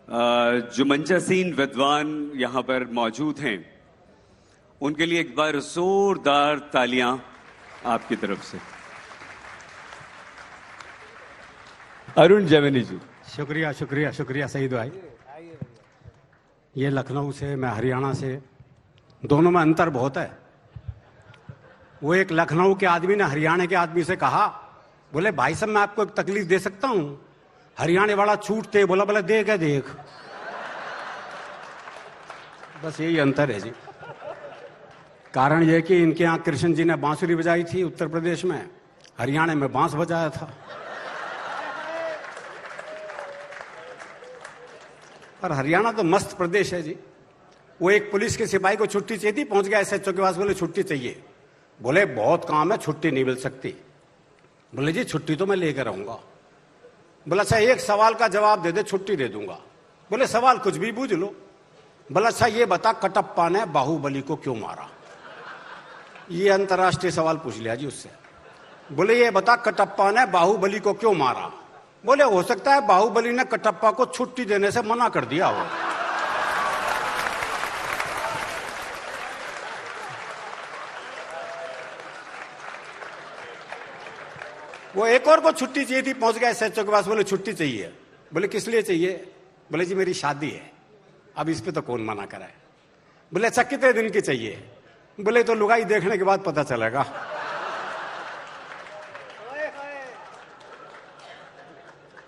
जो मंचासीन विद्वान यहां पर मौजूद हैं उनके लिए एक बार जोरदार तालियां आपकी तरफ से। अरुण जैमिनी जी। शुक्रिया शुक्रिया शुक्रिया सईद भाई। ये लखनऊ से, मैं हरियाणा से, दोनों में अंतर बहुत है। वो एक लखनऊ के आदमी ने हरियाणा के आदमी से कहा, बोले भाई साहब मैं आपको एक तकलीफ दे सकता हूं। हरियाणा वाला छूटते बोला, बोले देख है देख। बस यही अंतर है जी। कारण यह कि इनके यहाँ कृष्ण जी ने बांसुरी बजाई थी उत्तर प्रदेश में, हरियाणा में बांस बजाया था। और हरियाणा तो मस्त प्रदेश है जी। वो एक पुलिस के सिपाही को छुट्टी चाहिए थी, पहुंच गया एसएचओ के पास, बोले छुट्टी चाहिए। बोले बहुत काम है, छुट्टी नहीं मिल सकती। बोले जी छुट्टी तो मैं लेकर आऊंगा। बोला अच्छा एक सवाल का जवाब दे दे, छुट्टी दे दूंगा। बोले सवाल कुछ भी पूछ लो। बोला अच्छा ये बता, कटप्पा ने बाहुबली को क्यों मारा? ये अंतर्राष्ट्रीय सवाल पूछ लिया जी उससे। बोले ये बता, कटप्पा ने बाहुबली को क्यों मारा? बोले हो सकता है बाहुबली ने कटप्पा को छुट्टी देने से मना कर दिया हो। वो एक और को छुट्टी चाहिए थी, पहुंच गया एसएचओ के पास, बोले छुट्टी चाहिए। बोले किस लिए चाहिए? बोले जी मेरी शादी है, अब इस पे तो कौन मना कराए। बोले अच्छा कितने दिन की चाहिए? बोले तो लुगाई देखने के बाद पता चलेगा।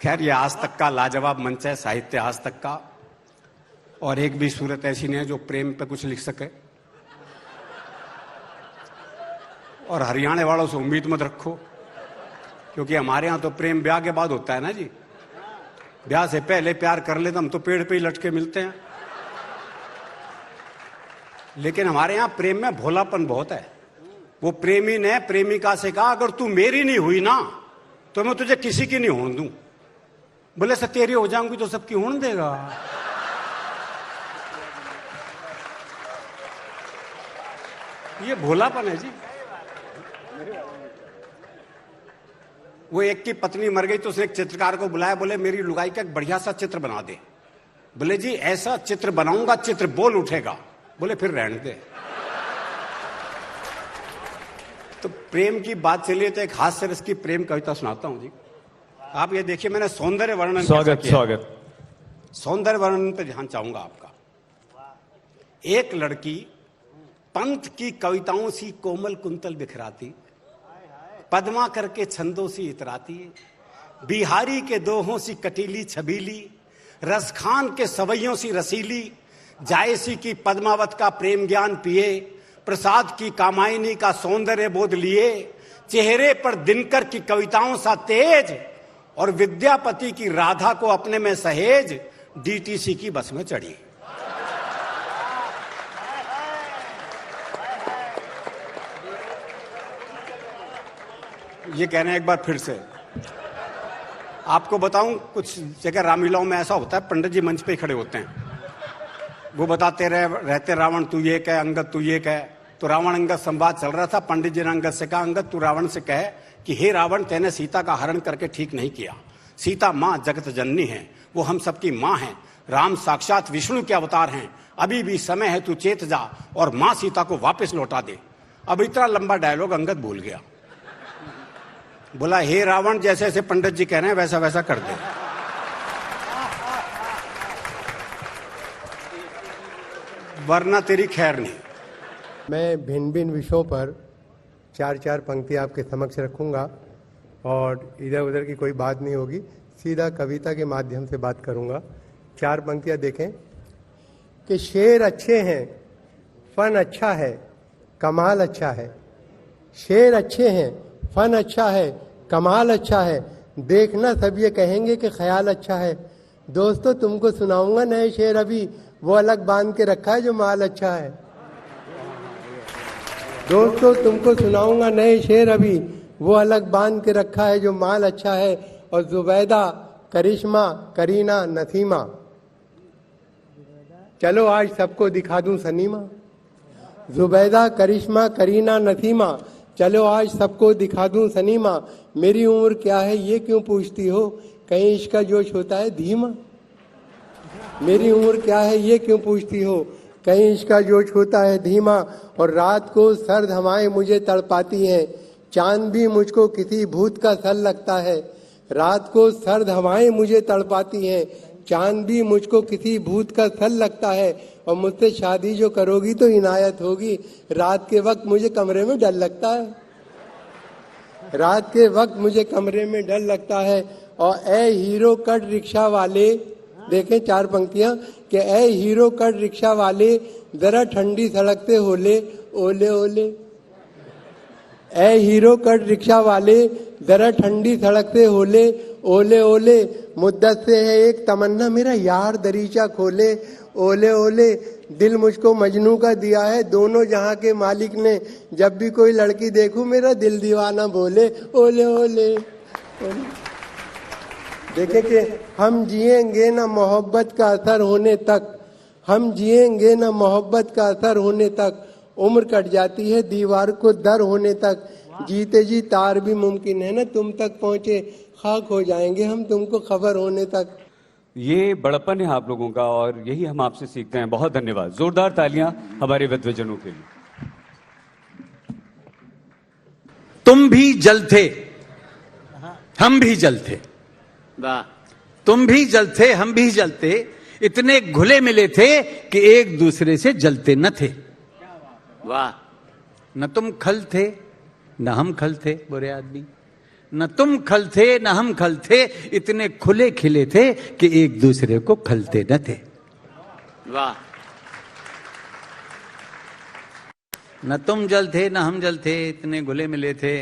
खैर ये आज तक का लाजवाब मंच है, साहित्य आज तक का, और एक भी सूरत ऐसी नहीं है जो प्रेम पे कुछ लिख सके। और हरियाणा वालों से उम्मीद मत रखो, क्योंकि हमारे यहां तो प्रेम ब्याह के बाद होता है ना जी। ब्याह से पहले प्यार कर ले तो हम तो पेड़ पे ही लटके मिलते हैं। लेकिन हमारे यहां प्रेम में भोलापन बहुत है। वो प्रेमी ने प्रेमिका से कहा, अगर तू मेरी नहीं हुई ना तो मैं तुझे किसी की नहीं होने दूं। बोले सर तेरी हो जाऊंगी तो सबकी होने देगा। ये भोलापन है जी। वो एक की पत्नी मर गई तो उसने एक चित्रकार को बुलाया, बोले मेरी लुगाई का एक बढ़िया सा चित्र बना दे। बोले जी ऐसा चित्र बनाऊंगा चित्र बोल उठेगा। बोले फिर रहने दे। तो प्रेम की बात चलिए तो एक हास्य रस की प्रेम कविता सुनाता हूं जी। आप ये देखिए, मैंने सौंदर्य वर्णन स्वागत सौंदर्य वर्णन पे ध्यान चाहूंगा आपका। एक लड़की पंत की कविताओं सी कोमल कुंतल बिखराती, पद्मा करके छंदों सी इतराती, बिहारी के दोहों सी कटीली छबीली, रसखान के सवैयों सी रसीली, जायसी की पद्मावत का प्रेम ज्ञान पिए, प्रसाद की कामायनी का सौंदर्य बोध लिए, चेहरे पर दिनकर की कविताओं सा तेज, और विद्यापति की राधा को अपने में सहेज, डीटीसी की बस में चढ़ी। ये कह रहे हैं एक बार फिर से। आपको बताऊं, कुछ जगह रामलीलाओं में ऐसा होता है, पंडित जी मंच पे ही खड़े होते हैं, वो बताते रहते रावण तू ये कह, अंगद तू ये कह। तो रावण अंगद संवाद चल रहा था, पंडित जी ने अंगद से कहा, अंगद तू रावण से कह कि हे रावण तेने सीता का हरण करके ठीक नहीं किया। सीता माँ जगत जननी है, वो हम सबकी माँ है। राम साक्षात विष्णु के अवतार हैं, अभी भी समय है तू चेत जा और माँ सीता को वापस लौटा दे। अब इतना लंबा डायलॉग अंगद भूल गया। बोला हे रावण जैसे जैसे पंडित जी कह रहे हैं वैसा वैसा कर दे। वरना तेरी खैर नहीं। मैं भिन्न भिन्न विषयों पर चार चार पंक्तियां आपके समक्ष रखूंगा और इधर उधर की कोई बात नहीं होगी, सीधा कविता के माध्यम से बात करूंगा। चार पंक्तियां देखें कि शेर अच्छे हैं, फन अच्छा है, कमाल अच्छा है। शेर अच्छे हैं, फन अच्छा है, कमाल अच्छा है, देखना सब ये कहेंगे कि ख्याल अच्छा है। दोस्तों तुमको सुनाऊंगा नए शेर अभी, वो अलग बांध के रखा है जो माल अच्छा है। दोस्तों तुमको सुनाऊंगा नए शेर अभी, वो अलग बांध के रखा है जो माल अच्छा है। और जुबैदा, करिश्मा, करीना, नसीमा, चलो आज सबको दिखा दूं सनीमा। जुबैदा, करिश्मा, करीना, नसीमा, चलो आज सबको दिखा दूं सनीमा। मेरी उम्र क्या है ये क्यों पूछती हो, कहीं इसका जोश होता है धीमा। मेरी उम्र क्या है ये क्यों पूछती हो? कहीं इसका जोश होता है धीमा और रात को सर्द हवाएं मुझे तड़पाती हैं। चांद भी मुझको किसी भूत का सल लगता है। रात को सर्द हवाएं मुझे तड़पाती हैं। चांद भी मुझको किसी भूत का सल लगता है। और मुझसे शादी जो करोगी तो इनायत होगी। रात के वक्त मुझे कमरे में डर लगता है। रात के वक्त मुझे कमरे में डर लगता है। और ए हीरो कट रिक्शा वाले, देखें 4 पंक्तियां कि ए हीरो कट रिक्शा वाले जरा ठंडी सड़क से होले ओले ओले। ए हीरो कट रिक्शा वाले जरा ठंडी सड़क से होले ओले ओले। मुद्दत से है एक तमन्ना मेरा यार दरीचा खोले ओले ओले। दिल मुझको मजनू का दिया है दोनों जहां के मालिक ने। जब भी कोई लड़की देखूं मेरा दिल दीवाना बोले ओले ओले ओले। देखे कि हम जिएंगे ना मोहब्बत का असर होने तक, हम जिएंगे ना मोहब्बत का असर होने तक। उम्र कट जाती है दीवार को दर होने तक। जीते जी तार भी मुमकिन है ना तुम तक पहुंचे। खाक हो जाएंगे हम तुमको खबर होने तक। ये बड़प्पन है आप लोगों का और यही हम आपसे सीखते हैं। बहुत धन्यवाद। जोरदार तालियां हमारे विद्वजनों के लिए। तुम भी जल थे, हम भी जल थे। वाह। तुम भी जल थे, हम भी जल थे। इतने घुले मिले थे कि एक दूसरे से जलते न थे। वाह। न तुम खल थे न हम खल थे बुरे आदमी। न तुम खल थे न हम खल थे। इतने खुले खिले थे कि एक दूसरे को खलते न थे। वाह। न तुम जल थे न हम जल थे। इतने घुले मिले थे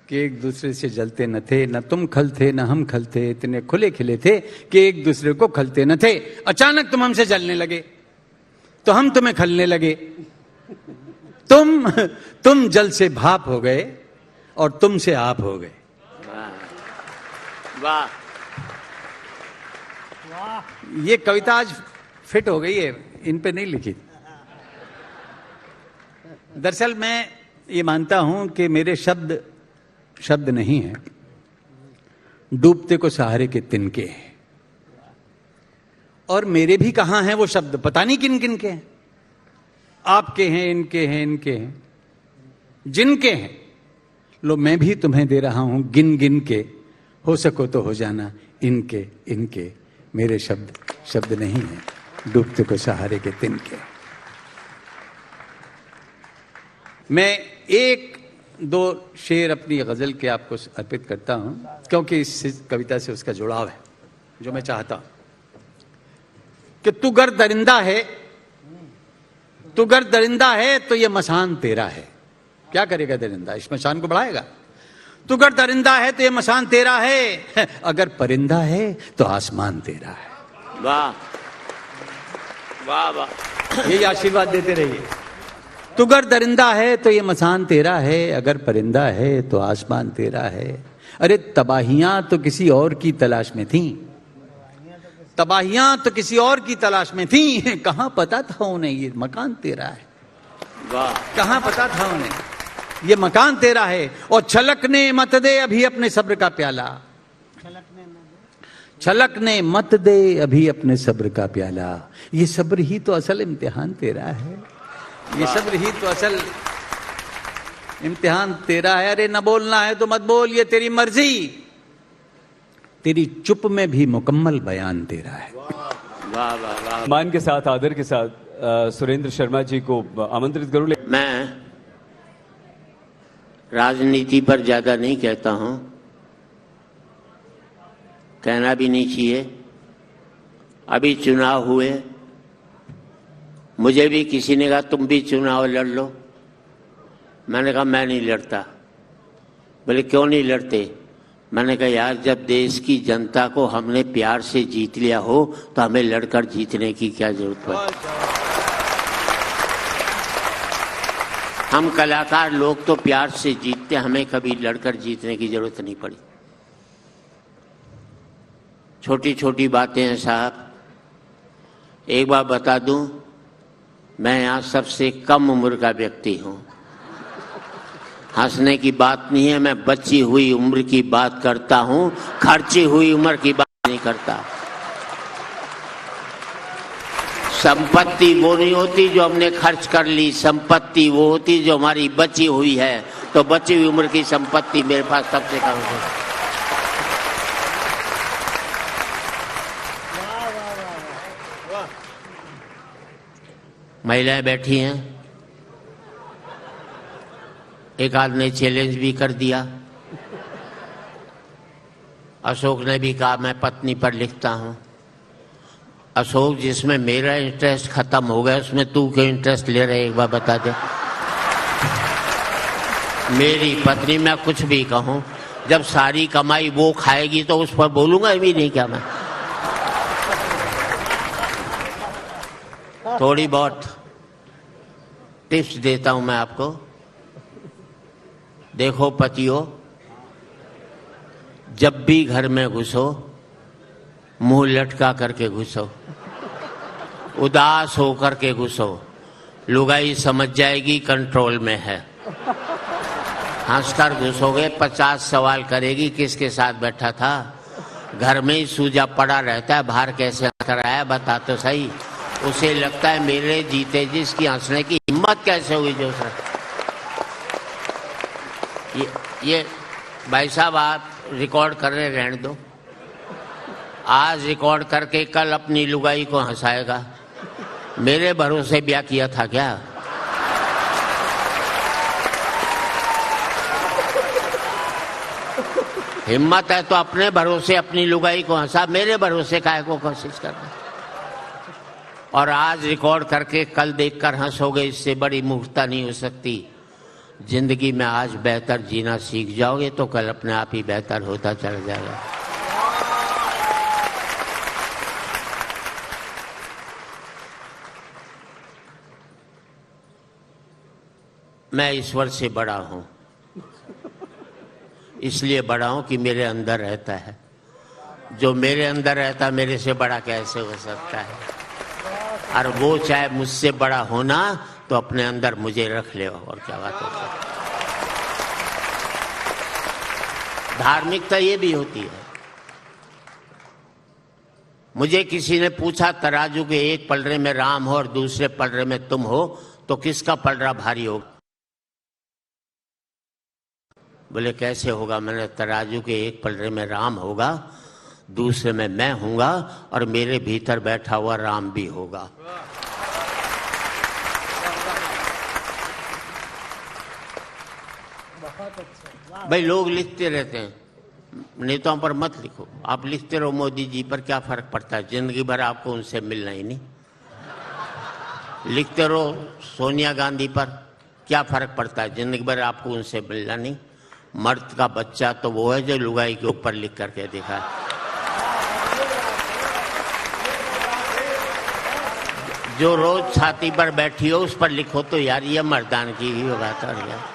कि एक दूसरे से जलते न थे। न तुम खल थे न हम खल थे। इतने खुले खिले थे कि एक दूसरे को खलते न थे। अचानक तुम हमसे जलने लगे तो हम तुम्हें खलने लगे। तुम जल से भाप हो गए और तुमसे आप हो गए। वाह। ये कविता आज फिट हो गई है, इन पे नहीं लिखी। दरअसल मैं ये मानता हूं कि मेरे शब्द नहीं है, डूबते को सहारे के तिनके हैं। और मेरे भी कहां हैं वो शब्द, पता नहीं किन किन के हैं। आपके हैं, इनके हैं, इनके हैं, जिनके हैं। लो मैं भी तुम्हें दे रहा हूं गिन गिन के। हो सको तो हो जाना इनके इनके। मेरे शब्द नहीं है, डूबते को सहारे के तिनके। मैं 1-2 शेर अपनी गजल के आपको अर्पित करता हूं क्योंकि इस कविता से उसका जुड़ाव है जो मैं चाहता हूं कि तू गर दरिंदा है, तू गर दरिंदा है तो ये मसान तेरा है। क्या करेगा दरिंदा? इस मसान को बढ़ाएगा। तू गर दरिंदा है तो ये मसान तेरा है। अगर परिंदा है तो आसमान तेरा है। वाह वाह वाह। यही आशीर्वाद देते रहिए। तू गर दरिंदा है तो ये मसान तेरा है। अगर परिंदा है तो आसमान तेरा है। अरे तबाहियां तो किसी और की तलाश में थी, तबाहियां तो किसी और की तलाश में थी। कहां पता था उन्हें ये मकान तेरा है। वाह। कहां पता था उन्हें ये मकान तेरा है। और छलकने मत दे अभी अपने सब्र का प्याला। छलकने मत दे अभी अपने सब्र का प्याला। ये सब्र ही तो असल इम्तिहान तेरा है। ये सब्र ही तो असल इम्तिहान तेरा है। अरे न बोलना है तो मत बोल, ये तेरी मर्जी। तेरी चुप में भी मुकम्मल बयान तेरा है। वाह वाह वाह। मान के साथ, आदर के साथ सुरेंद्र शर्मा जी को आमंत्रित करूं। मैं राजनीति पर ज्यादा नहीं कहता हूं, कहना भी नहीं चाहिए। अभी चुनाव हुए, मुझे भी किसी ने कहा तुम भी चुनाव लड़ लो। मैंने कहा मैं नहीं लड़ता। बोले क्यों नहीं लड़ते? मैंने कहा यार जब देश की जनता को हमने प्यार से जीत लिया हो तो हमें लड़कर जीतने की क्या जरूरत है? हम कलाकार लोग तो प्यार से जीतते, हमें कभी लड़कर जीतने की जरूरत नहीं पड़ी। छोटी छोटी बातें हैं साहब। एक बार बता दूं, मैं यहां सबसे कम उम्र का व्यक्ति हूं। हंसने की बात नहीं है, मैं बची हुई उम्र की बात करता हूं, खर्ची हुई उम्र की बात नहीं करता। संपत्ति वो नहीं होती जो हमने खर्च कर ली, संपत्ति वो होती जो हमारी बची हुई है। तो बची हुई उम्र की संपत्ति मेरे पास सबसे कम है। महिलाएं बैठी हैं, एक आध ने चैलेंज भी कर दिया। अशोक ने भी कहा मैं पत्नी पर लिखता हूं। अशोक, जिसमें मेरा इंटरेस्ट खत्म हो गया उसमें तू क्यों इंटरेस्ट ले रहे, एक बार बता दे। मेरी पत्नी, मैं कुछ भी कहूं, जब सारी कमाई वो खाएगी तो उस पर बोलूंगा भी नहीं क्या मैं? थोड़ी बहुत टिप्स देता हूं मैं आपको। देखो पतियों, जब भी घर में घुसो मुंह लटका करके घुसो, उदास होकर के घुसो, लुगाई समझ जाएगी कंट्रोल में है। हंसकर घुसोगे 50 सवाल करेगी किसके साथ बैठा था, घर में ही सूजा पड़ा रहता है, बाहर कैसे हंस आया बता तो सही। उसे लगता है मेरे जीते जिसकी हंसने की हिम्मत कैसे हुई जो सर। ये भाई साहब आप रिकॉर्ड कर रहे, रहने दो। आज रिकॉर्ड करके कल अपनी लुगाई को हंसाएगा। मेरे भरोसे ब्याह किया था क्या? हिम्मत है तो अपने भरोसे अपनी लुगाई को हंसा, मेरे भरोसे काहे को कोशिश करना। और आज रिकॉर्ड करके कल देखकर हंसोगे, इससे बड़ी मूर्खता नहीं हो सकती। जिंदगी में आज बेहतर जीना सीख जाओगे तो कल अपने आप ही बेहतर होता चला जाएगा। मैं ईश्वर से बड़ा हूं, इसलिए बड़ा हूं कि मेरे अंदर रहता है। जो मेरे अंदर रहता है मेरे से बड़ा कैसे हो सकता है? और वो चाहे मुझसे बड़ा होना तो अपने अंदर मुझे रख ले, और क्या बात है। धार्मिकता ये भी होती है। मुझे किसी ने पूछा तराजू के एक पलड़े में राम हो और दूसरे पलड़े में तुम हो तो किसका पलड़ा भारी होगा? बोले कैसे होगा? मैंने तराजू के एक पलड़े में राम होगा, दूसरे में मैं हूंगा और मेरे भीतर बैठा हुआ राम भी होगा। भाई लोग लिखते रहते हैं, नेताओं पर मत लिखो। आप लिखते रहो मोदी जी पर, क्या फर्क पड़ता है? जिंदगी भर आपको उनसे मिलना ही नहीं। लिखते रहो सोनिया गांधी पर, क्या फर्क पड़ता है? जिंदगी भर आपको उनसे मिलना नहीं। मर्द का बच्चा तो वो है जो लुगाई के ऊपर लिख करके दिखा है। जो रोज छाती पर बैठी हो उस पर लिखो तो यार ये मर्दान की ही बात है यार।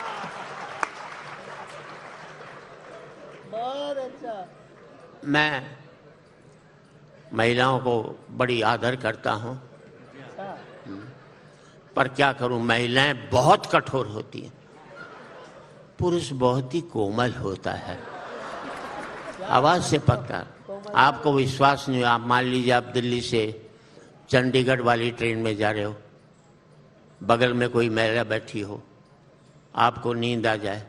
मैं महिलाओं को बड़ी आदर करता हूं, पर क्या करूं, महिलाएं बहुत कठोर होती हैं, पुरुष बहुत ही कोमल होता है। आवाज से पक्का आपको विश्वास नहीं। आप मान लीजिए आप दिल्ली से चंडीगढ़ वाली ट्रेन में जा रहे हो, बगल में कोई महिला बैठी हो, आपको नींद आ जाए,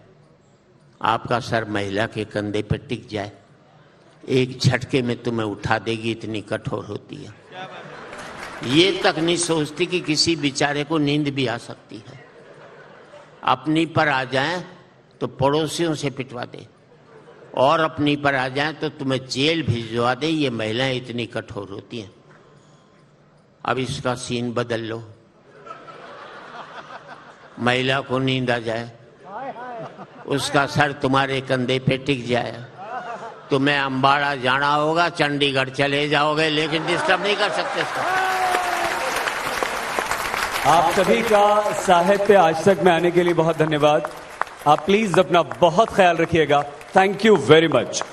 आपका सर महिला के कंधे पर टिक जाए, एक झटके में तुम्हें उठा देगी, इतनी कठोर होती है। ये तक नहीं सोचती कि किसी बेचारे को नींद भी आ सकती है। अपनी पर आ जाए तो पड़ोसियों से पिटवा दे, और अपनी पर आ जाए तो तुम्हें जेल भिजवा दे। ये महिलाएं इतनी कठोर होती हैं। अब इसका सीन बदल लो, महिला को नींद आ जाए, उसका सर तुम्हारे कंधे पे टिक जाए, तुम्हें अंबाड़ा जाना होगा, चंडीगढ़ चले जाओगे, लेकिन डिस्टर्ब नहीं कर सकते इसको। आप सभी का साहित्य आज तक में आने के लिए बहुत धन्यवाद। आप प्लीज अपना बहुत ख्याल रखिएगा। Thank you very much.